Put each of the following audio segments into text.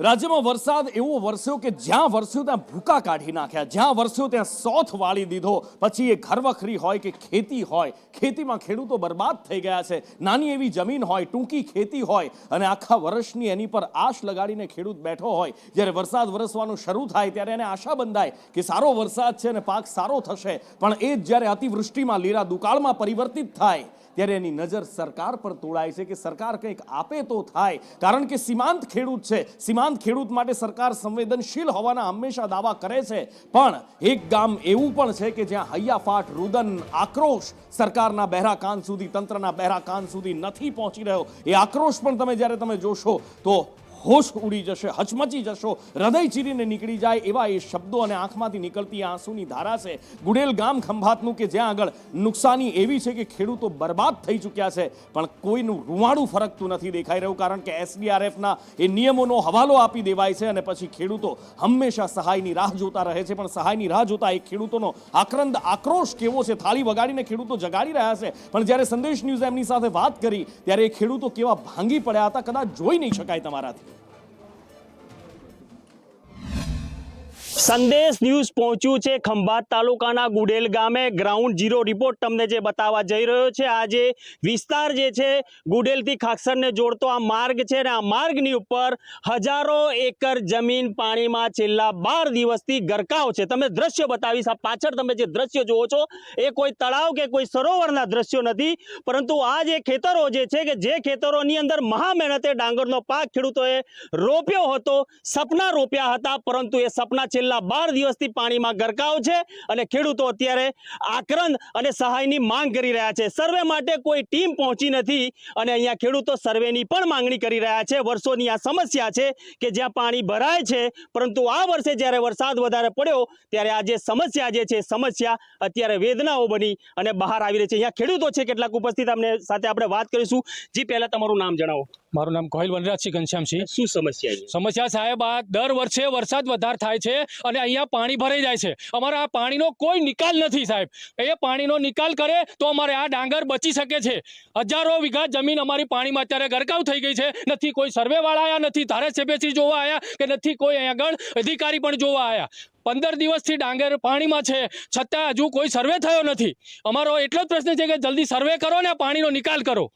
રાજ્યમાં વરસાદ એવો વરસ્યો કે જ્યાં વરસ્યો ત્યાં ભૂકા કાઢી નાખ્યા, જ્યાં વરસ્યો ત્યાં સોથ વાળી દીધો. પછી એ ઘરવખરી હોય કે ખેતી હોય, ખેતીમાં ખેડૂતો બરબાદ થઈ ગયા છે. નાની એવી જમીન હોય, ટૂંકી ખેતી હોય અને આખા વર્ષની એની પર આશ લગાડીને ખેડૂત બેઠો હોય. જ્યારે વરસાદ વરસવાનું શરૂ થાય ત્યારે એને આશા બંધાય કે સારો વરસાદ છે અને પાક સારો થશે. પણ એ જ જ્યારે અતિવૃષ્ટિમાં લીલા દુકાળમાં પરિવર્તિત થાય ત્યારે એની નજર સરકાર પર તોડાય છે કે સરકાર કંઈક આપે તો થાય. કારણ કે સીમાંત ખેડૂત છે, સીમાંત ખેડૂત માટે સરકાર સંવેદનશીલ હોવાના હંમેશા દાવા કરે છે. પણ એક ગામ એવું પણ છે કે જ્યાં હૈયાફાટ, રુદન, આક્રોશ સરકારના બહેરા કાન સુધી, તંત્રના બહેરા કાન સુધી નથી પહોંચી રહ્યો. એ આક્રોશ પણ જ્યારે તમે જોશો તો હોશ ઉડી જશે, હચમચી જશો, હૃદય ચીરીને નીકળી જાય એવા એ શબ્દો અને આંખમાંથી નીકળતી આંસુની ધારા છે. ગુડેલ ગામ ખંભાતનું કે જ્યાં આગળ નુકસાની એવી છે કે ખેડૂતો બરબાદ થઈ ચૂક્યા છે, પણ કોઈનું રૂવાડું ફરકતું નથી દેખાઈ રહ્યું. કારણ કે SDRFના એ નિયમોનો હવાલો આપી દેવાય છે અને પછી ખેડૂતો હંમેશા સહાયની રાહ જોતા રહે છે. પણ સહાયની રાહ જોતા એ ખેડૂતોનો આક્રંદ આક્રોશ કેવો છે, થાળી વગાડીને ખેડૂતો જગાડી રહ્યા છે. પણ જ્યારે સંદેશ ન્યૂઝ એમની સાથે વાત કરી ત્યારે એ ખેડૂતો કેવા ભાંગી પડ્યા હતા, કદાચ જોઈ નહીં શકાય તમારાથી. સંદેશ ન્યૂઝ પહોંચ્યું છે ખંભાત તાલુકાના ગુડેલ ગામે. ગ્રાઉન્ડ ઝીરો રિપોર્ટ તમને જે બતાવવા જઈ રહ્યો છે. આ જે વિસ્તાર જે છે ગુડેલથી ખાકસરને જોડતો આ માર્ગ છે ને આ માર્ગની ઉપર હજારો એકર જમીન પાણીમાં છેલ્લા 12 દિવસથી ગરકાવ છે. તમે દ્રશ્ય બતાવીશ. આ પાછળ તમે જે દ્રશ્ય જુઓ છો એ કોઈ તળાવ કે કોઈ સરોવરના દ્રશ્યો નથી, પરંતુ આ જે ખેતરો જે છે કે જે ખેતરોની અંદર મહા મહેનતે ડાંગરનો પાક ખેડૂતોએ રોપ્યો હતો, સપના રોપ્યા હતા, પરંતુ એ સપના છેલ્લા 12 દિવસથી પાણીમાં ગરકાવ છે અને ખેડૂતો અત્યારે આક્રંદ અને સહાયની માંગ કરી રહ્યા છે. સર્વે માટે કોઈ ટીમ પહોંચી નથી અને અહીંયા ખેડૂતો સર્વેની પણ માંગણી કરી રહ્યા છે. વર્ષોની આ સમસ્યા છે કે જ્યાં પાણી ભરાય છે, પરંતુ આ વર્ષે જ્યારે વરસાદ વધારે પડ્યો ત્યારે આ જે સમસ્યા જે છે સમસ્યા અત્યારે વેદનાઓ બની અને બહાર આવી રહી છે. અહીંયા ખેડૂતો છે કેટલાક ઉપસ્થિત, અમને સાથે આપણે વાત કરીશું. જી, પહેલા તમારું નામ જણાવો. મારું નામ ગોહિલ વનરાજસિંહ ઘનશ્યામસિંહ. શું સમસ્યા સાહેબ, આ દર વર્ષે વરસાદ વધારે થાય છે અને અહીંયા પાણી ભરાઈ જાય છે. અમારા આ પાણીનો કોઈ નિકાલ નથી સાહેબ. એ પાણીનો નિકાલ કરે તો અમારે આ ડાંગર બચી શકે છે. હજારો વીઘા જમીન અમારી પાણીમાં અત્યારે ગરકાવ થઈ ગઈ છે. નથી કોઈ સર્વેવાળા આવ્યા, નથી ધારાસભ્યશ્રી જોવા આવ્યા કે નથી કોઈ અહીંયા આગળ અધિકારી પણ જોવા આવ્યા. 15 દિવસથી ડાંગર પાણીમાં છે છતાં હજુ કોઈ સર્વે થયો નથી. અમારો એટલો જ પ્રશ્ન છે કે જલ્દી સર્વે કરો ને પાણીનો નિકાલ કરો.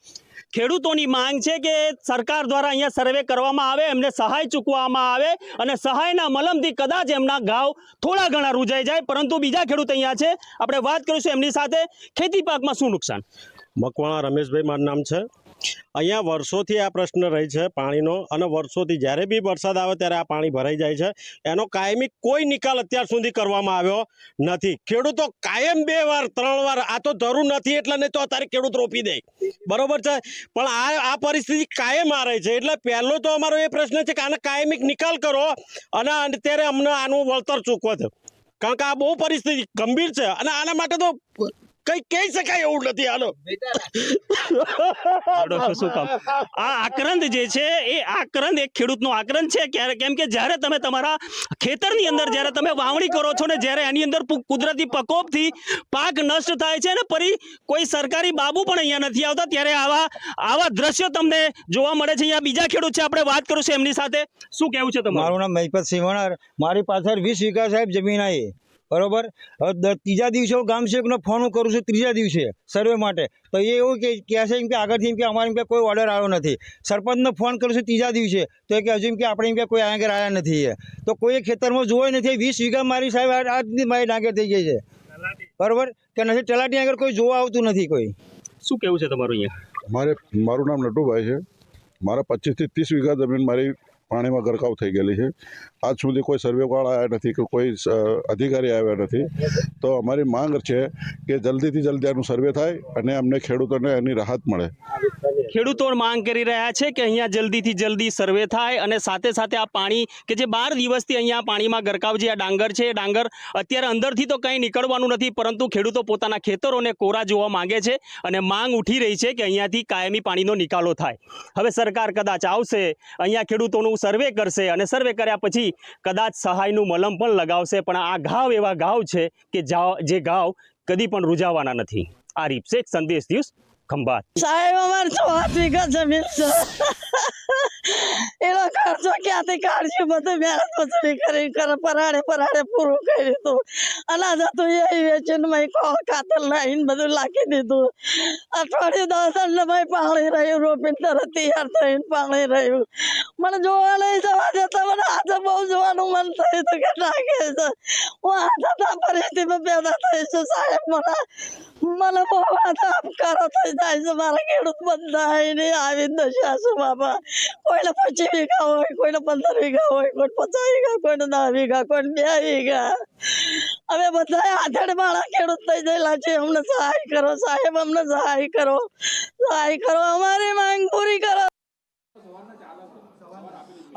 ખેડૂતોની માંગ છે કે સરકાર દ્વારા અહીંયા સર્વે કરવામાં આવે, એમને સહાય ચૂકવવામાં આવે અને સહાયના મલમથી કદાચ એમના ઘાવ થોડા ઘણા રૂજાઈ જાય. પરંતુ બીજા ખેડૂત અહીંયા છે, આપણે વાત કરીશું એમની સાથે. ખેતી પાકમાં શું નુકસાન? મકવાણા રમેશભાઈ મારું નામ છે. અહીંયા વર્ષોથી આ પ્રશ્ન રહી છે પાણીનો, અને વર્ષોથી જ્યારે બી વરસાદ આવે ત્યારે આ પાણી ભરાઈ જાય છે. એનો કાયમી કોઈ નિકાલ અત્યાર સુધી કરવામાં આવ્યો નથી. ખેડૂતો કાયમ 2 વાર 3 વાર આ તો જરૂર નથી એટલે નહીં તો અત્યારે ખેડૂત રોપી દે, બરોબર છે, પણ આ પરિસ્થિતિ કાયમ આ રહી છે. એટલે પહેલો તો અમારો એ પ્રશ્ન છે કે આને કાયમી નિકાલ કરો અને અત્યારે અમને આનું વળતર ચૂકવો છે. કારણ કે આ બહુ પરિસ્થિતિ ગંભીર છે અને આના માટે તો કઈ કહી શકાય એવું નથી. હાલો આ આક્રંદ જે છે એ આક્રંદ એક ખેડૂતનો આક્રંદ છે. કેમ કે જ્યારે તમે તમારા ખેતરની અંદર જ્યારે તમે વાવણી કરો છો ને જ્યારે એની અંદર કુદરતી પ્રકોપથી પાક નષ્ટ થાય છે ને ફરી કોઈ સરકારી બાબુ પણ અહીંયા નથી આવતા, ત્યારે આવા દ્રશ્યો તમને જોવા મળે છે. અહીંયા બીજા ખેડૂત છે, આપણે વાત કરીશું એમની સાથે. શું કહેવું છે તમારું? મારું નામ મહિપતસિંહ વણાર. મારી પાછળ 20 વીઘા સાહેબ જમીન આવી, બરોબર. હવે ત્રીજા દિવસે હું ગામ સેવકને ફોન કરું છું, ત્રીજા દિવસે સર્વે માટે, તો એ એવું કહે છે કે આગળથી કે અમારે કોઈ ઓર્ડર આવ્યો નથી. સરપંચને ફોન કરું છું ત્રીજા દિવસે, તો એ કે હજુ કે આપણે કોઈ આગળ આવ્યા નથી. તો કોઈ ખેતરમાં જોવાય નથી. 20 વીઘા મારી સાહેબ આજની મારી ડાંગર થઈ ગઈ છે, બરોબર, કે નથી તલાટી આગળ કોઈ જોવા આવતું નથી કોઈ. શું કેવું છે તમારું અહીંયા? મારું નામ નટુભાઈ છે. મારા 25 થી 30 વીઘા જમીન મારી પાણીમાં ગરકાવ થઈ ગયેલી છે. આજ સુધી કોઈ સર્વેવાળા આવ્યા નથી કે કોઈ અધિકારી આવ્યા નથી. તો અમારી માંગ છે કે જલ્દીથી જલ્દી આનું સર્વે થાય અને અમને ખેડૂતોને એની રાહત મળે. ખેડૂતો માંગ કરી રહ્યા છે કે અહીંયા જલ્દીથી જલ્દી સર્વે થાય અને સાથે સાથે આ પાણી કે જે 12 દિવસથી અહીંયા પાણીમાં ગરકાવ જે આ ડાંગર છે, એ ડાંગર અત્યારે અંદરથી તો કંઈ નીકળવાનું નથી, પરંતુ ખેડૂતો પોતાના ખેતરોને કોરા જોવા માંગે છે અને માંગ ઉઠી રહી છે કે અહીંયાથી કાયમી પાણીનો નિકાલો થાય. હવે સરકાર કદાચ આવશે, અહીંયા ખેડૂતોનું સર્વે કરશે અને સર્વે કર્યા પછી કદાચ સહાયનું મલમ પણ લગાવશે, પણ આ ઘાવ એવા ઘાવ છે કે જે ઘાવ કદી પણ રૂજાવાના નથી. આરીફ શેખ, સંદેશ ન્યૂઝ, ખંભાત. સાહેબ અમારે 6 વીઘા જમીન છે. એનો ખર્ચો ક્યાંથી કાઢશું? બધું મહેનત મજૂરી કરી પરાડે પૂરું કર્યું હતું. અનાજ હતું એ વેચીને મેં ખાતર લાવીને બધું નાખી દીધું. અઠવાડિયું 10 મેં પાણી રહ્યું, રોપીને તરત તૈયાર થઈને પાણી રહ્યું. મને જોવા નહીં જવા દેતા. મને આજે બહુ જોવાનું મન થયું હતું કે નાખે છે. હું આ પરિસ્થિતિમાં પેદા થઈ છું. સાહેબ મને બહુ આપકારો થઈ જાય છે. મારા ખેડૂત બધા નહીં આવી દશા છે બાબા. કોઈને 25 વીઘા હોય, કોઈને 15 વીઘા હોય, કોઈને 50 વીઘા, કોઈને 10 વીઘા, કોઈને 2 વીઘા. અમે બધા આધેડ માળા ખેડૂત થઈ ગયેલા છે. અમને સહાય કરો સાહેબ, અમને સહાય કરો, અમારી માંગ પૂરી કરો.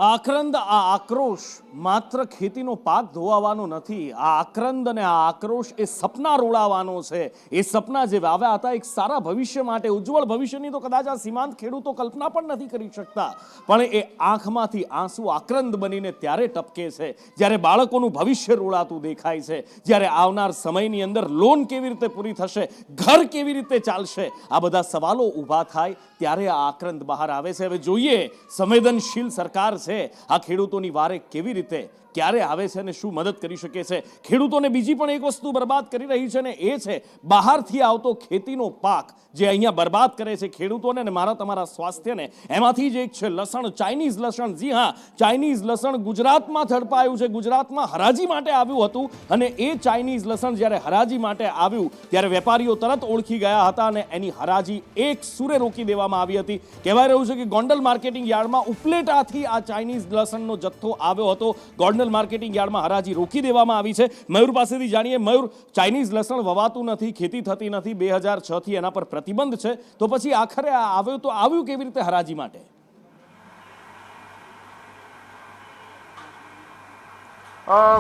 આક્રંદ, આ આક્રોશ માત્ર ખેતીનો પાક ધોવાવાનો નથી. આ આક્રંદ અને આ આક્રોશ એ સપના રોડાવવાનો છે. એ સપના જે વાવ્યા હતા એક સારા ભવિષ્ય માટે, ઉજ્જવળ ભવિષ્યની તો કદાચ આ સીમાંત ખેડૂતો કલ્પના પણ નથી કરી શકતા. પણ એ આંખમાંથી આંસુ આક્રંદ બનીને ત્યારે ટપકે છે જ્યારે બાળકોનું ભવિષ્ય રોડાતું દેખાય છે, જ્યારે આવનાર સમયની અંદર લોન કેવી રીતે પૂરી થશે, ઘર કેવી રીતે ચાલશે, આ બધા સવાલો ઊભા થાય ત્યારે આ આક્રંદ બહાર આવે છે. હવે જોઈએ સંવેદનશીલ સરકાર છે આ ખેડૂતોની વારે કેવી રીતે ક્યારે આવે છે અને શું મદદ કરી શકે છે. ખેડૂતોને બીજી પણ એક વસ્તુ બરબાદ કરી રહી છે ને એ છે બહારથી આવતો ખેતીનો પાક જે અહીંયા બરબાદ કરે છે ખેડૂતોને અને મારા તમારા સ્વાસ્થ્યને. એમાંથી જ એક છે લસણ, ચાઇનીઝ લસણ. જી હા, ચાઇનીઝ લસણ ગુજરાતમાં ઝડપાયું છે. ગુજરાતમાં હરાજી માટે આવ્યું હતું અને એ ચાઇનીઝ લસણ જ્યારે હરાજી માટે આવ્યું ત્યારે વેપારીઓ તરત ઓળખી ગયા હતા અને એની હરાજી એક સૂરે રોકી દેવામાં આવી હતી. કહેવાય રહ્યું છે કે ગોંડલ માર્કેટિંગ યાર્ડમાં ઉપલેટાથી આ ચાઇનીઝ લસણનો જથ્થો આવ્યો હતો. ગોંડલ માર્કેટિંગ યાર્ડમાં હરાજી રોકી દેવામાં આવી છે. મયુર પાસેથી જાણીએ. મયુર, ચાઇનીઝ લસણ વવાતું નથી, ખેતી થતી નથી, 2006 થી એના પર પ્રતિબંધ છે, તો પછી આખરે આવ્યું તો આવ્યું કેવી રીતે હરાજી માટે?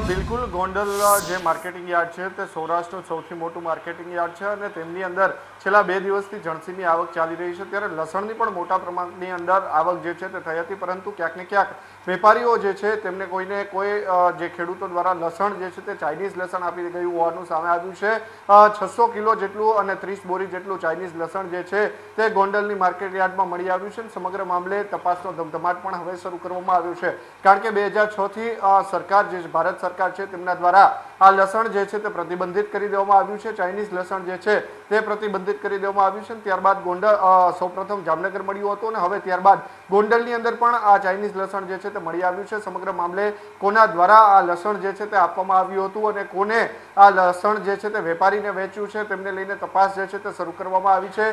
બિલકુલ, ગોંડલ જે માર્કેટિંગ યાર્ડ છે તે સૌરાષ્ટ્રનું સૌથી મોટું માર્કેટિંગ યાર્ડ છે અને તેમની અંદર છેલ્લા 2 દિવસથી જણસીની આવક ચાલી રહી છે. ત્યારે લસણની પણ મોટા પ્રમાણની અંદર આવક જે છે તે થઈ હતી, પરંતુ ક્યાંક ને ક્યાંક વેપારીઓ જે છે તેમને કોઈને કોઈ જે ખેડૂતો દ્વારા લસણ જે છે તે ચાઇનીઝ લસણ આપી ગયું હોવાનું સામે આવ્યું છે. 600 કિલો જેટલું અને 30 બોરી જેટલું ચાઇનીઝ લસણ જે છે તે ગોંડલની માર્કેટ યાર્ડમાં મળી આવ્યું છે. સમગ્ર મામલે તપાસનો ધમધમાટ પણ હવે શરૂ કરવામાં આવ્યો છે, કારણ કે 2006 થી સરકાર જે ભારત સરકાર છે તેમના દ્વારા આ લસણ જે છે તે પ્રતિબંધિત કરી દેવામાં આવ્યું છે. ચાઇનીઝ લસણ જે છે તે પ્રતિબંધિત કરી દેવામાં આવ્યું છે. ત્યારબાદ ગોંડલ સૌપ્રથમ જામનગર મળ્યું હતું અને હવે ત્યારબાદ ગોંડલની અંદર પણ આ ચાઇનીઝ લસણ જે છે તે મળી આવ્યું છે. સમગ્ર મામલે કોના દ્વારા આ લસણ જે છે તે આપવામાં આવ્યું હતું અને કોને આ લસણ જે છે તે વેપારીને વેચ્યું છે તેમને લઈને તપાસ જે છે તે શરૂ કરવામાં આવી છે.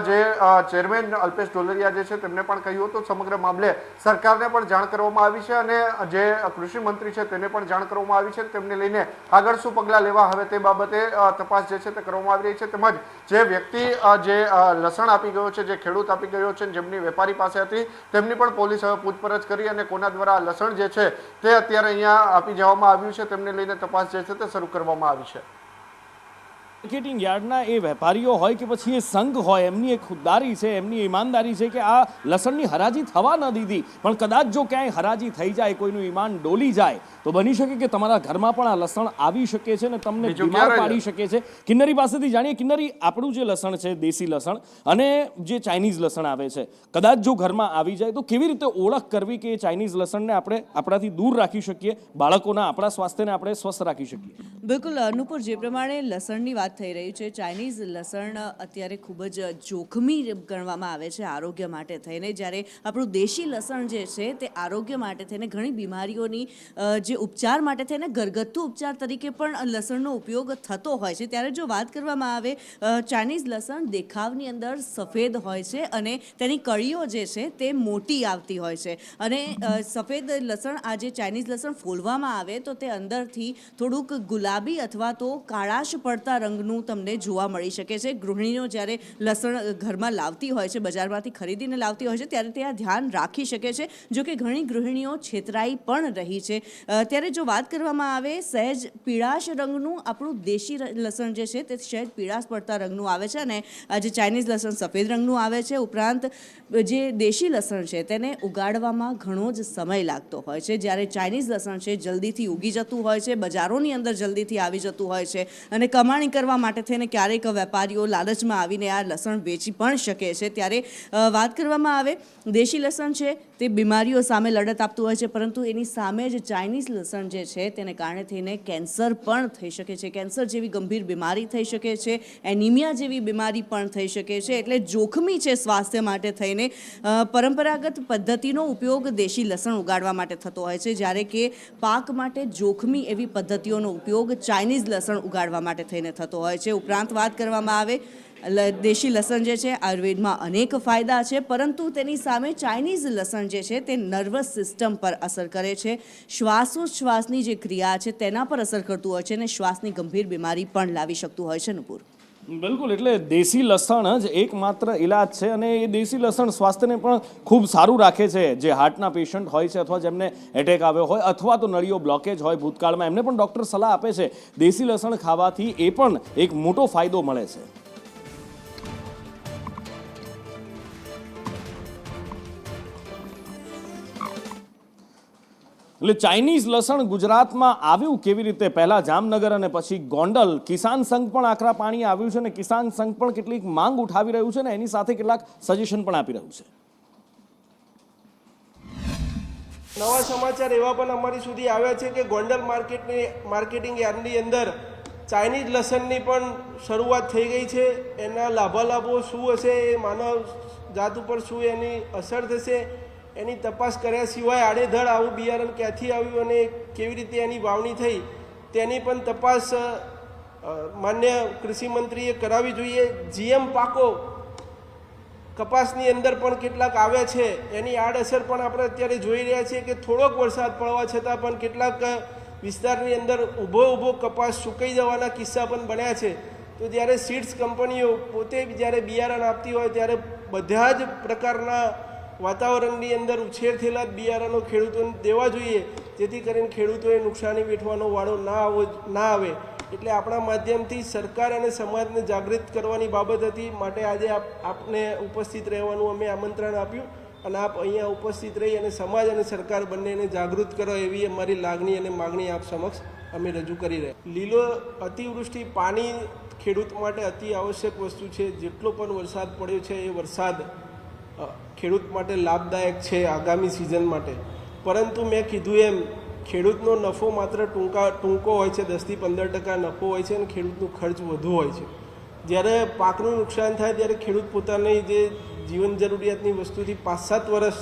જે ચેરમેન અલ્પેશ ઢોલરિયા જે છે તેમને પણ કહ્યું હતું. સમગ્ર મામલે સરકારને પણ જાણ કરવામાં આવી છે અને જે કૃષિ મંત્રી છે તેને પણ જાણ કરવામાં આવી છે. તેમને લઈને આગળ શું પગલાં લેવા હવે તે બાબતે તપાસ જે છે તે કરવામાં આવી રહી છે. તેમજ જે વ્યક્તિ જે લસણ આપી ગયો છે, જે ખેડૂત આપી ગયો છે, જેમની વેપારી પાસે હતી, તેમની પણ પોલીસ હવે પૂછપરછ કરી અને કોના દ્વારા લસણ જે છે તે અત્યારે અહીંયા આપી જવામાં આવ્યું છે તેમને લઈને તપાસ જે છે તે શરૂ કરવામાં આવી છે. માર્કેટિંગ યાર્ડના એ વેપારીઓ હોય કે પછી એ સંઘ હોય, એમની એક ખુદદારી છે, એમની ઈમાનદારી છે કે આ લસણની હરાજી થવા ન દીધી. પણ કદાચ જો ક્યાંય હરાજી થઈ જાય, કોઈનું ઈમાન ડોલી જાય તો બની શકે કે તમારા ઘરમાં પણ આ લસણ આવી શકે છે ને તમને બીમાર પાડી શકે છે. કિન્નરી પાસેથી જાણીએ. કિન્નરી, આપણું જે લસણ છે દેશી લસણ અને જે ચાઇનીઝ લસણ આવે છે, કદાચ જો ઘરમાં આવી જાય તો કેવી રીતે ઓળખ કરવી કે ચાઇનીઝ લસણને આપણે આપણાથી દૂર રાખી શકીએ, બાળકોના આપણા સ્વાસ્થ્યને આપણે સ્વસ્થ રાખી શકીએ? બિલકુલ અનુપુર, જે પ્રમાણે લસણની વાત થઈ રહી છે, ચાઇનીઝ લસણ અત્યારે ખૂબ જ જોખમી ગણવામાં આવે છે આરોગ્ય માટે થઈને, જ્યારે આપણું દેશી લસણ જે છે તે આરોગ્ય માટે થઈને ઘણી બીમારીઓની જે ઉપચાર માટે થઈને ઘરગથ્થુ ઉપચાર તરીકે પણ લસણનો ઉપયોગ થતો હોય છે. ત્યારે જો વાત કરવામાં આવે, ચાઇનીઝ લસણ દેખાવની અંદર સફેદ હોય છે અને તેની કળીઓ જે છે તે મોટી આવતી હોય છે અને સફેદ લસણ, આ જે ચાઇનીઝ લસણ ફોલવામાં આવે તો તે અંદરથી થોડુંક ગુલાબી અથવા તો કાળાશ પડતા રંગનું તમને જોવા મળી શકે છે. ગૃહિણીઓ જ્યારે લસણ ઘરમાં લાવતી હોય છે, બજારમાંથી ખરીદીને લાવતી હોય છે, ત્યારે તે આ ધ્યાન રાખી શકે છે. જો કે ઘણી ગૃહિણીઓ છેતરાઈ પણ રહી છે. ત્યારે જો વાત કરવામાં આવે, સહેજ પીળાશ રંગનું આપણું દેશી લસણ જે છે તે સહેજ પીળાશ પડતા રંગનું આવે છે અને આ જે ચાઇનીઝ લસણ સફેદ રંગનું આવે છે. ઉપરાંત જે દેશી લસણ છે તેને ઉગાડવામાં ઘણો જ સમય લાગતો હોય છે, જ્યારે ચાઇનીઝ લસણ છે જલ્દીથી ઉગી જતું હોય છે, બજારોની અંદર જલ્દીથી અહીંથી આવી જતું હોય છે અને કમાણી કરવા માટે થઈને ક્યારેક વેપારીઓ લાલચમાં આવીને આ લસણ વેચી પણ શકે છે. ત્યારે વાત કરવામાં આવે, દેશી લસણ છે તે બીમારીઓ સામે લડત આપતું હોય છે, પરંતુ એની સામે જ ચાઇનીઝ લસણ જે છે તેને કારણે થઈને કેન્સર પણ થઈ શકે છે. કેન્સર જેવી ગંભીર બીમારી થઈ શકે છે, એનિમિયા જેવી બીમારી પણ થઈ શકે છે. એટલે જોખમી છે સ્વાસ્થ્ય માટે થઈને. પરંપરાગત પદ્ધતિનો ઉપયોગ દેશી લસણ ઉગાડવા માટે થતો હોય છે, જ્યારે કે પાક માટે જોખમી એવી પદ્ધતિઓનો ઉપયોગ ચાઇનીઝ લસણ ઉગાડવા માટે થઈને થતો હોય છે. ઉપરાંત વાત કરવામાં આવે, દેશી લસણ જે છે આયુર્વેદમાં અનેક ફાયદા છે, પરંતુ તેની સામે ચાઇનીઝ લસણ જે છે તે નર્વસ સિસ્ટમ પર અસર કરે છે, શ્વાસોચ્છ્વાસની જે ક્રિયા છે તેના પર અસર કરતું હોય છે અને શ્વાસની ગંભીર બીમારી પણ લાવી શકતું હોય છે. નુપુર, બિલકુલ, એટલે દેશી લસણ જ એકમાત્ર ઇલાજ છે અને એ દેશી લસણ સ્વાસ્થ્યને પણ ખૂબ સારું રાખે છે. જે હાર્ટના પેશન્ટ હોય છે અથવા જેમને એટેક આવ્યો હોય અથવા તો નળીઓ બ્લોકેજ હોય ભૂતકાળમાં, એમને પણ ડૉક્ટર સલાહ આપે છે દેશી લસણ ખાવાથી એ પણ એક મોટો ફાયદો મળે છે. એટલે ચાઇનીઝ લસણ ગુજરાતમાં આવ્યું કેવી રીતે? પહેલા જામનગર અને પછી ગોંડલ. કિસાન સંઘ પણ આકરા પાણી આવ્યું છે અને કિસાન સંઘ પણ કેટલીક માંગ ઉઠાવી રહ્યું છે અને એની સાથે કેટલાક સજેશન પણ આપી રહ્યું છે. નવા સમાચાર એવા પણ અમારી સુધી આવ્યા છે કે ગોંડલ માર્કેટિંગ યાર્ડની અંદર ચાઇનીઝ લસણની પણ શરૂઆત થઈ ગઈ છે. એના લાભાલાભો શું હશે, એ માનવ જાત ઉપર શું એની અસર થશે, એની તપાસ કર્યા સિવાય આડેધડ આવું બિયારણ ક્યાંથી આવ્યું અને કેવી રીતે એની વાવણી થઈ તેની પણ તપાસ માન્ય કૃષિ મંત્રીએ કરાવવી જોઈએ. જીએમ પાકો કપાસની અંદર પણ કેટલાક આવ્યા છે, એની આડઅસર પણ આપણે અત્યારે જોઈ રહ્યા છીએ કે થોડોક વરસાદ પડવા છતાં પણ કેટલાક વિસ્તારની અંદર ઊભો કપાસ સુકાઈ જવાના કિસ્સા પણ બન્યા છે. તો જ્યારે સીડ્સ કંપનીઓ પોતે જ્યારે બિયારણ આપતી હોય ત્યારે બધા જ પ્રકારના વાતાવરણની અંદર ઉછેર થયેલા બિયારણો ખેડૂતોને દેવા જોઈએ, જેથી કરીને ખેડૂતોએ નુકસાની વેઠવાનો વાળો ના આવે. એટલે આપણા માધ્યમથી સરકાર અને સમાજને જાગૃત કરવાની બાબત હતી, માટે આજે આપને ઉપસ્થિત રહેવાનું અમે આમંત્રણ આપ્યું અને આપ અહીંયા ઉપસ્થિત રહી અને સમાજ અને સરકાર બંનેને જાગૃત કરો એવી અમારી લાગણી અને માગણી આપ સમક્ષ અમે રજૂ કરી રહ્યા. લીલો અતિવૃષ્ટિ પાણી ખેડૂત માટે અતિ આવશ્યક વસ્તુ છે. જેટલો પણ વરસાદ પડ્યો છે એ વરસાદ ખેડૂત માટે લાભદાયક છે આગામી સિઝન માટે. પરંતુ મેં કીધું એમ ખેડૂતનો નફો માત્ર ટૂંકો હોય છે, 10-15% નફો હોય છે અને ખેડૂતનો ખર્ચ વધુ હોય છે. જ્યારે પાકનું નુકસાન થાય ત્યારે ખેડૂત પોતાની જે જીવન જરૂરિયાતની વસ્તુથી 5-7 વર્ષ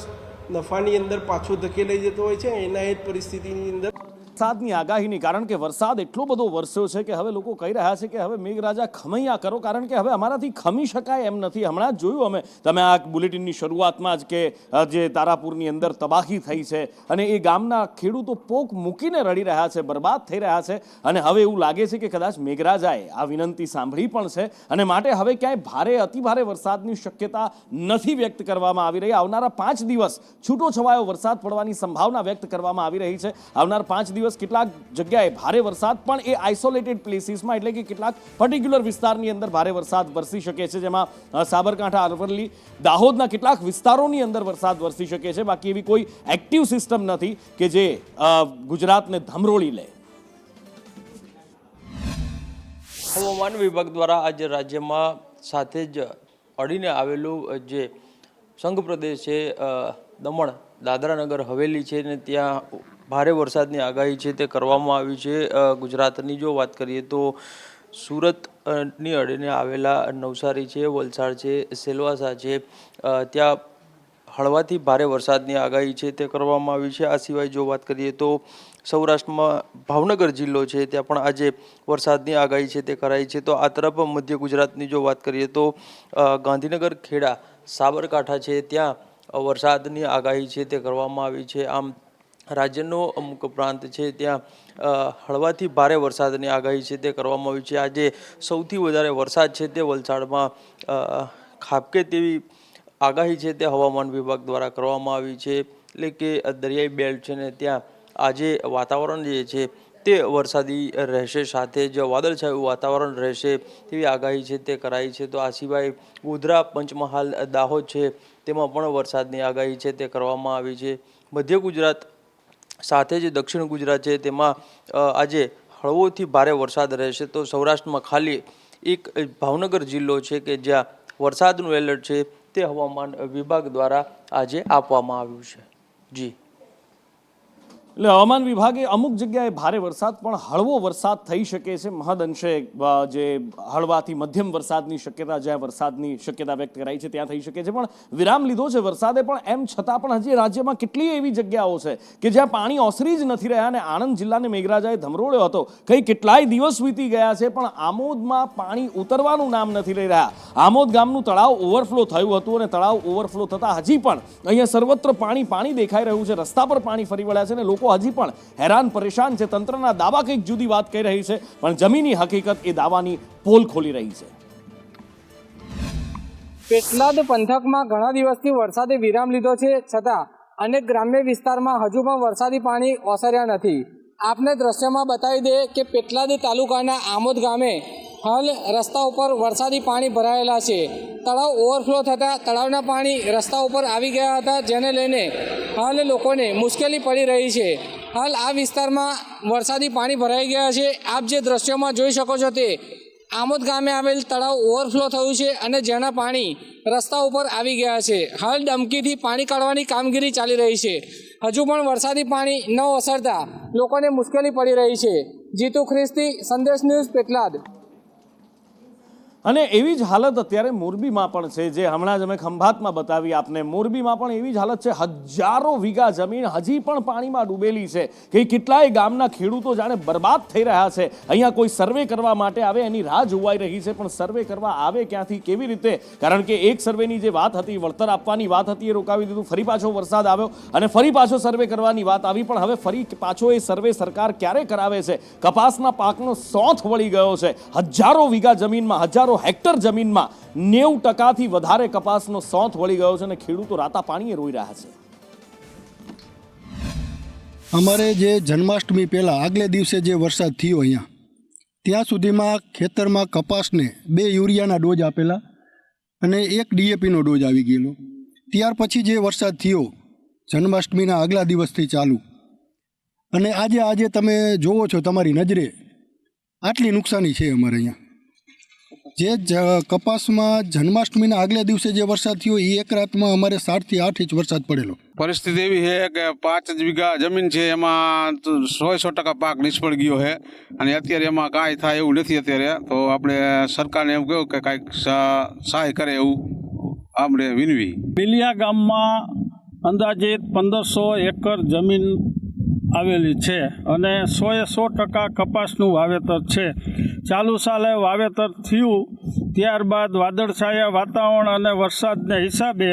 નફાની અંદર પાછો ધકેલાઈ જતો હોય છે. એના એ જ પરિસ્થિતિની અંદર વરસાદની આગાહીની, કારણ કે વરસાદ એટલો બધો વરસ્યો છે કે હવે લોકો કહી રહ્યા છે કે હવે મેઘરાજા ખમૈયા કરો, કારણ કે હવે અમારાથી ખમી શકાય એમ નથી. હમણાં જ જોયું અમે, તમે આ બુલેટિનની શરૂઆતમાં જ, કે જે તારાપુરની અંદર તબાહી થઈ છે અને એ ગામના ખેડૂતો પોક મૂકીને રડી રહ્યા છે, બરબાદ થઈ રહ્યા છે. અને હવે એવું લાગે છે કે કદાચ મેઘરાજાએ આ વિનંતી સાંભળી પણ છે અને માટે હવે ક્યાંય ભારે અતિભારે વરસાદની શક્યતા નથી વ્યક્ત કરવામાં આવી રહી. આવનારા 5 દિવસ છૂટો છવાયો વરસાદ પડવાની સંભાવના વ્યક્ત કરવામાં આવી રહી છે. આવનાર 5 દિવસ કેટલાક જગ્યાએ ભારે વરસાદ પણ એ આઇસોલેટેડ પ્લેસીસમાં, એટલે કે કેટલાક પર્ટિક્યુલર વિસ્તારની અંદર ભારે વરસાદ વરસી શકે છે, જેમાં સાબરકાંઠા, અરવલ્લી, દાહોદના કેટલાક વિસ્તારોની અંદર વરસાદ વરસી શકે છે. બાકી એવી કોઈ એક્ટિવ સિસ્ટમ નથી કે જે ગુજરાતને ધમરોળી લે. હવામાન વિભાગ દ્વારા આજે રાજ્યમાં સાથે જ અડીને આવેલું જે સંઘ પ્રદેશ છે દમણ, દાદરા નગર હવેલી છે ને ત્યાં ભારે વરસાદની આગાહી છે તે કરવામાં આવી છે. ગુજરાતની જો વાત કરીએ તો સુરતની અડીને આવેલા નવસારી છે, વલસાડ છે, સેલવાસા છે, ત્યાં હળવાથી ભારે વરસાદની આગાહી છે તે કરવામાં આવી છે. આ સિવાય જો વાત કરીએ તો સૌરાષ્ટ્રમાં ભાવનગર જિલ્લો છે ત્યાં પણ આજે વરસાદની આગાહી છે તે કરાઈ છે. તો આ તરફ મધ્ય ગુજરાતની જો વાત કરીએ તો ગાંધીનગર, ખેડા, સાબરકાંઠા છે ત્યાં વરસાદની આગાહી છે તે કરવામાં આવી છે. આમ રાજ્યનો અમુક પ્રાંત છે ત્યાં હળવાથી ભારે વરસાદની આગાહી છે તે કરવામાં આવી છે. આજે સૌથી વધારે વરસાદ છે તે વલસાડમાં ખાબકે તેવી આગાહી છે તે હવામાન વિભાગ દ્વારા કરવામાં આવી છે. એટલે કે દરિયાઈ બેલ્ટ છે ને ત્યાં આજે વાતાવરણ જે છે તે વરસાદી રહેશે, સાથે જ વાદળછાયું વાતાવરણ રહેશે તેવી આગાહી છે તે કરાઈ છે. તો આ સિવાય ગોધરા, પંચમહાલ, દાહોદ છે તેમાં પણ વરસાદની આગાહી છે તે કરવામાં આવી છે. મધ્ય ગુજરાત સાથે જ દક્ષિણ ગુજરાત છે તેમાં આજે હળવોથી ભારે વરસાદ રહેશે. તો સૌરાષ્ટ્રમાં ખાલી એક ભાવનગર જિલ્લો છે કે જ્યાં વરસાદનું એલર્ટ છે તે હવામાન વિભાગ દ્વારા આજે આપવામાં આવ્યું છે. જી. એટલે હવામાન વિભાગે અમુક જગ્યાએ ભારે વરસાદ પણ હળવો વરસાદ થઈ શકે છે. મહદઅંશે જે હળવાથી મધ્યમ વરસાદની શક્યતા, જ્યાં વરસાદની શક્યતા વ્યક્ત કરાઈ છે ત્યાં થઈ શકે છે. પણ વિરામ લીધો છે વરસાદે, પણ એમ છતાં પણ હજી રાજ્યમાં કેટલી એવી જગ્યાઓ છે કે જ્યાં પાણી ઓસરી જ નથી રહ્યા. અને આણંદ જિલ્લાને મેઘરાજાએ ધમરોળ્યો હતો. કેટલાય દિવસ વીતી ગયા છે પણ આમોદમાં પાણી ઉતરવાનું નામ નથી લઈ રહ્યા. આમોદ ગામનું તળાવ ઓવરફ્લો થયું હતું અને તળાવ ઓવરફ્લો થતાં હજી પણ અહીંયા સર્વત્ર પાણી દેખાઈ રહ્યું છે. રસ્તા પર પાણી ફરી વળ્યા છે અને લોકો હજી પણ હેરાન પરેશાન છે. તંત્રના દાવા કંઈક જુદી વાત કહી રહી છે, પણ જમીની હકીકત એ દાવાની પોલ ખોલી રહી છે. પેટલાદ પંથકમાં ઘણા દિવસથી વરસાદે વિરામ લીધો છે, છતાં અનેક ગ્રામ્ય વિસ્તારમાં હજુ પણ વરસાદી પાણી ઓસર્યા નથી. આપને દ્રશ્યમાં બતાવી દે કે પેટલાદ તાલુકાના આમોદ ગામે હાલ રસ્તા ઉપર વરસાદી પાણી ભરાયેલા છે. તળાવ ઓવરફ્લો થતાં તળાવના પાણી રસ્તા ઉપર આવી ગયા હતા, જેને લઈને હાલ લોકોને મુશ્કેલી પડી રહી છે. હાલ આ વિસ્તારમાં વરસાદી પાણી ભરાઈ ગયા છે. આપ જે દ્રશ્યોમાં જોઈ શકો છો તે આમોદ ગામે આવેલ તળાવ ઓવરફ્લો થયું છે અને જેના પાણી રસ્તા ઉપર આવી ગયા છે. હાલ ડમકીથી પાણી કાઢવાની કામગીરી ચાલી રહી છે. હજુ પણ વરસાદી પાણી ન ઓસરતા લોકોને મુશ્કેલી પડી રહી છે. જીતુ ખ્રિસ્તી, સંદેશ ન્યૂઝ, પેટલાદ. અને એવી જ હાલત અત્યારે મોરબીમાં પણ છે, જે હમણાં જ અમે ખંભાતમાં બતાવી આપને. મોરબીમાં પણ એવી જ હાલત છે. હજારો વીઘા જમીન હજી પણ પાણીમાં ડૂબેલી છે કે કેટલાય ગામના ખેડૂતો જાણે બરબાદ થઈ રહ્યા છે. અહીંયા કોઈ સર્વે કરવા માટે આવે એની રાહ જોવાઈ રહી છે, પણ સર્વે કરવા આવે ક્યાંથી, કેવી રીતે? કારણ કે એક સર્વેની જે વાત હતી, વળતર આપવાની વાત હતી, એ રોકાવી દીધું. ફરી પાછો વરસાદ આવ્યો અને ફરી પાછો સર્વે કરવાની વાત આવી, પણ હવે ફરી પાછો એ સર્વે સરકાર ક્યારે કરાવે છે? કપાસના પાકનો સોથ વળી ગયો છે. હજારો વીઘા જમીનમાં, હજારો હેક્ટર જમીનમાં 90% વધારે કપાસનો સોથ વળી ગયો છે અને ખેડૂતો રાતા પાણીએ રોઈ રહ્યા છે. અમારે જે જન્માષ્ટમી પહેલાં આગલે દિવસે જે વરસાદ થયો અહીંયા, ત્યાં સુધીમાં ખેતરમાં કપાસને 2 યુરિયાના ડોઝ આપેલા અને 1 DAPનો ડોઝ આવી ગયેલો. ત્યાર પછી જે વરસાદ થયો જન્માષ્ટમીના આગલા દિવસથી ચાલુ, અને આજે તમે જોવો છો તમારી નજરે, આટલી નુકસાની છે અમારે અહીંયા. જે કપાસમાં જન્માષ્ટમીના આગલા દિવસે જે વરસાદ થયો એ એક રાતમાં અમારે 7 થી 8 ઇંચ વરસાદ પડેલો. પરિસ્થિતિ એવી છે કે 5 વીઘા જમીન છે, એમાં 100% પાક નિષ્ફળ ગયો છે અને અત્યારે એમાં કાંઈ થાય એવું નથી. અત્યારે તો આપણે સરકારને એમ કહ્યું કે કાંઈક સહાય કરે એવું આપણે વિનવી. બિલિયા ગામમાં અંદાજિત 1500 એકર જમીન આવેલી છે અને 100% કપાસનું વાવેતર છે. ચાલુ સાલે વાવેતર થયું, ત્યારબાદ વાદળછાયા વાતાવરણ અને વરસાદને હિસાબે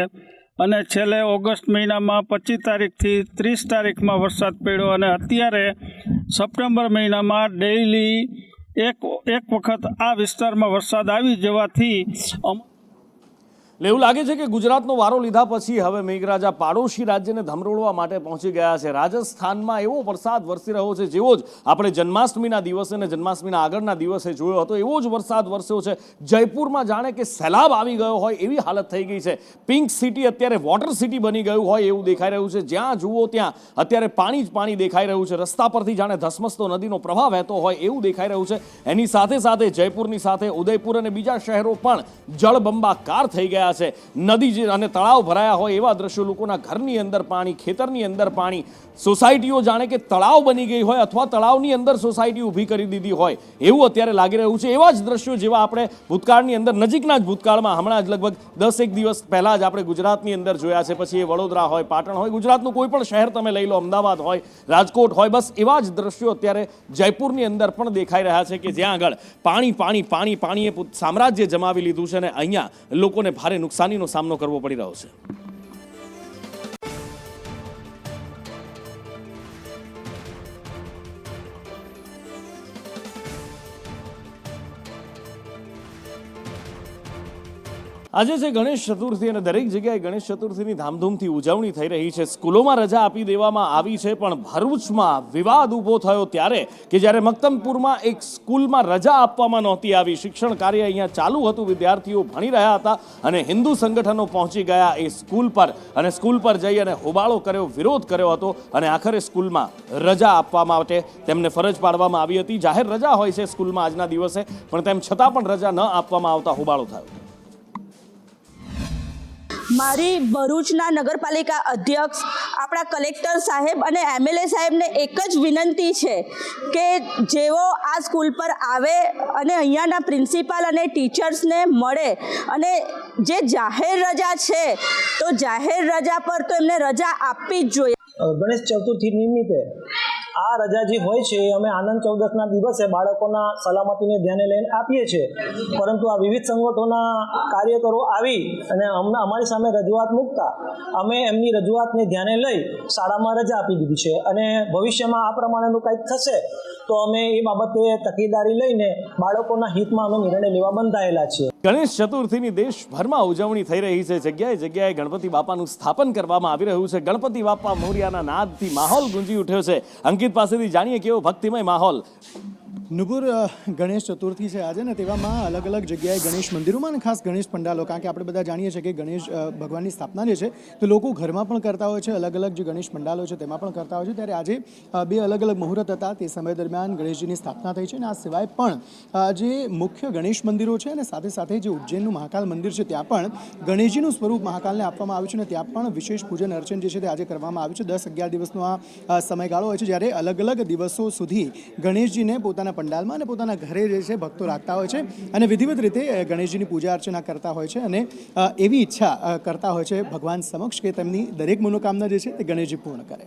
અને છેલ્લે ઓગસ્ટ મહિનામાં 25 તારીખથી 30 તારીખમાં વરસાદ પડ્યો અને અત્યારે સપ્ટેમ્બર મહિનામાં ડેઇલી એક વખત આ વિસ્તારમાં વરસાદ આવી જવાથી એવું લાગે છે કે ગુજરાતનો વારો લીધા પછી હવે મેઘરાજા પાડોશી રાજ્યને ધમરોળવા માટે પહોંચી ગયા છે. રાજસ્થાનમાં એવો વરસાદ વરસી રહ્યો છે, જેવો જ આપણે જન્માષ્ટમીના દિવસે અને જન્માષ્ટમીના આગળના દિવસે જોયો હતો એવો જ વરસાદ વરસ્યો છે. જયપુરમાં જાણે કે સૈલાબ આવી ગયો હોય એવી હાલત થઈ ગઈ છે. પિંક સિટી અત્યારે વોટર સિટી બની ગયું હોય એવું દેખાઈ રહ્યું છે. જ્યાં જુઓ ત્યાં અત્યારે પાણી જ પાણી દેખાઈ રહ્યું છે. રસ્તા પરથી જાણે ધસમસતો નદીનો પ્રવાહ વહેતો હોય એવું દેખાઈ રહ્યું છે. એની સાથે સાથે જયપુરની સાથે ઉદયપુર અને બીજા શહેરો પણ જળબંબાકાર થઈ ગયા છે. નદી અને તળાવ ભરાયા હોય એવા દ્રશ્યો, લોકોના ઘરની અંદર પાણી, ખેતરની અંદર પાણી, સોસાયટીઓ જાણે કે તળાવ બની ગઈ હોય અથવા તળાવની અંદર સોસાયટી ઊભી કરી દીધી હોય એવું અત્યારે લાગી રહ્યું છે. એવા જ દ્રશ્યો જેવા આપણે ભૂતકાળની અંદર, નજીકના જ ભૂતકાળમાં, હમણાં જ લગભગ 10-1 દિવસ પહેલા જ આપણે ગુજરાતની અંદર જોયા છે. પછી એ વડોદરા હોય, પાટણ હોય, ગુજરાતનું કોઈ પણ શહેર તમે લઈ લો, અમદાવાદ હોય, રાજકોટ હોય, બસ એવા જ દ્રશ્યો અત્યારે જયપુરની અંદર પણ દેખાઈ રહ્યા છે કે જ્યાં આગળ પાણીએ સામ્રાજ્ય જમાવી લીધું છે અને અહીંયા લોકોને ભારે નુકસાનીનો સામનો કરવો પડી રહ્યો છે. આજે છે ગણેશ ચતુર્થી અને દરેક જગ્યાએ ગણેશ ચતુર્થીની ધામધૂમથી ઉજવણી થઈ રહી છે. સ્કૂલોમાં રજા આપી દેવામાં આવી છે, પણ ભરૂચમાં વિવાદ ઊભો થયો ત્યારે કે જ્યારે મક્તમપુરમાં એક સ્કૂલમાં રજા આપવામાં નહોતી આવી. શિક્ષણ કાર્ય અહીંયા ચાલુ હતું, વિદ્યાર્થીઓ ભણી રહ્યા હતા અને હિન્દુ સંગઠનો પહોંચી ગયા એ સ્કૂલ પર અને સ્કૂલ પર જઈ અને હોબાળો કર્યો, વિરોધ કર્યો હતો અને આખરે સ્કૂલમાં રજા આપવા માટે તેમને ફરજ પાડવામાં આવી હતી. જાહેર રજા હોય છે સ્કૂલમાં આજના દિવસે, પણ તેમ છતાં પણ રજા ન આપવામાં આવતા હોબાળો થયો. મારી ભરૂચના નગરપાલિકા અધ્યક્ષ આપણા કલેક્ટર સાહેબ અને MLA સાહેબને એક જ વિનંતી છે કે જેઓ આ સ્કૂલ પર આવે અને અહીંયાના પ્રિન્સિપાલ અને ટીચર્સને મળે અને જે જાહેર રજા છે તો જાહેર રજા પર તો એમને રજા આપવી જ જોઈએ. ગણેશ ચતુર્થી નિમિત્તે આ રજા જે હોય છે અમે આનંદ ચૌદસના દિવસે બાળકોના સલામતીને ધ્યાને લઈને આપીએ છીએ, પરંતુ આ વિવિધ સંગઠનોના કાર્યકરો આવી અને અમને અમારી સામે રજૂઆત મૂકતા અમે એમની રજૂઆતને ધ્યાને લઈ શાળામાં રજા આપી દીધી છે અને ભવિષ્યમાં આ પ્રમાણેનું કંઈક થશે તો અમે એ બાબતે તકેદારી લઈને બાળકોના હિતમાં અમે નિર્ણય લેવા બંધાયેલા છીએ. ગણેશ ચતુર્થીની દેશભરમાં ઉજવણી થઈ રહી છે. જગ્યાએ જગ્યાએ ગણપતિ બાપાનું સ્થાપન કરવામાં આવી રહ્યું છે. ગણપતિ બાપા મોરિયાના નાદથી માહોલ ગુંજી ઉઠ્યો છે. અંકિત પાસેથી જાણીએ કેવો ભક્તિમય માહોલ. નુપુર, ગણેશ ચતુર્થી છે આજે ને, તેવામાં અલગ અલગ જગ્યાએ ગણેશ મંદિરોમાં અને ખાસ ગણેશ પંડાલો, કારણ કે આપણે બધા જાણીએ છીએ કે ગણેશ ભગવાનની સ્થાપના જે છે તો લોકો ઘરમાં પણ કરતા હોય છે, અલગ અલગ જે ગણેશ પંડાલો છે તેમાં પણ કરતા હોય છે. ત્યારે આજે બે અલગ અલગ મુહૂર્ત હતા, તે સમય દરમિયાન ગણેશજીની સ્થાપના થઈ છે અને આ સિવાય પણ જે મુખ્ય ગણેશ મંદિરો છે અને સાથે સાથે જે ઉજ્જૈનનું મહાકાલ મંદિર છે ત્યાં પણ ગણેશજીનું સ્વરૂપ મહાકાલને આપવામાં આવ્યું છે અને ત્યાં પણ વિશેષ પૂજન અર્ચન જે છે તે આજે કરવામાં આવ્યું છે. 10-11 દિવસનો આ સમયગાળો હોય છે, જ્યારે અલગ અલગ દિવસો સુધી ગણેશજીને પોતાના પંડાલમાં અને પોતાના ઘરે જે છે ભક્તો રાખતા હોય છે અને વિધિવત રીતે ગણેશજીની પૂજા અર્ચના કરતા હોય છે અને એવી ઈચ્છા કરતા હોય છે ભગવાન સમક્ષ કે તેમની દરેક મનોકામના જે છે તે ગણેશજી પૂર્ણ કરે.